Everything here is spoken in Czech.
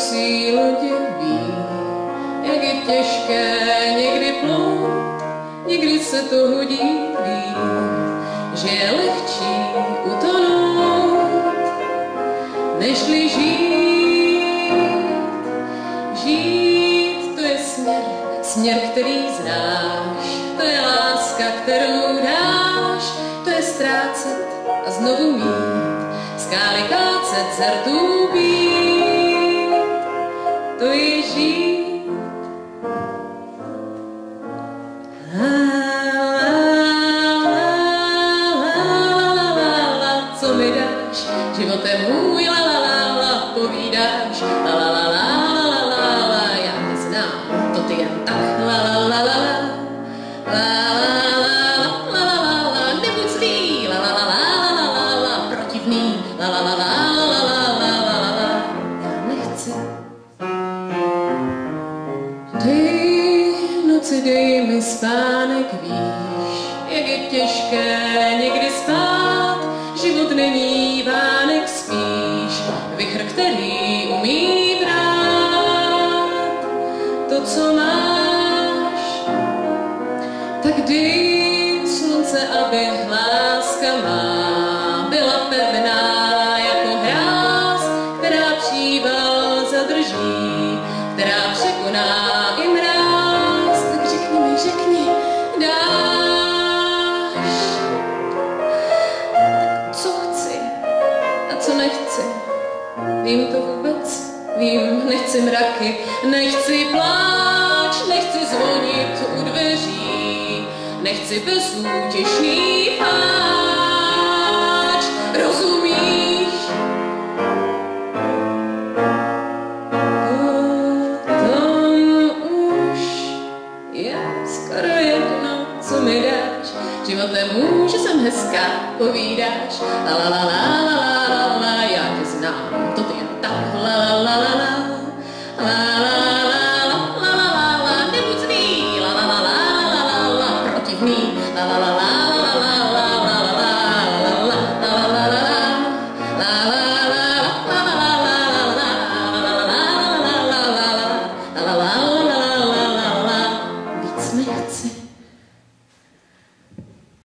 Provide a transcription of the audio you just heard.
nosí lodě ví, jak je těžké někdy plout, někdy se to hodí ví, že je lehčí utonout, nežli žít. Žít to je směr, který znáš, to je láska, kterou dáš, to je ztrácet a znovu mít, skály kácet, z rtů být, to je žít. Co mi dáš, životem můj, la la la la, povídáš, la la la la la la la, já neznám, to ty jen tak, la la la la la, la la la la la, nebuď zlý, la la la la la la, protivný, la la la la la la la, já nechci. Ty noci dej mi spánek, víš, jak je těžké někdy spát, život není vánek, spíš vichr, který umí brát to, co máš. Tak dej slunce, aby láska má byla pevná jako hráz, která příval zadrží, která překoná i mráz. Tak řekni, dáš. Co chci a co nechci, vím to vůbec, vím, nechci mraky, nechci pláč, nechci zvonit u dveří, nechci bezútěšný pláč, rozumíš? Potom už je skoro jedno, co mi dáš, životem může, jsem hezká, povídáš, la la la la.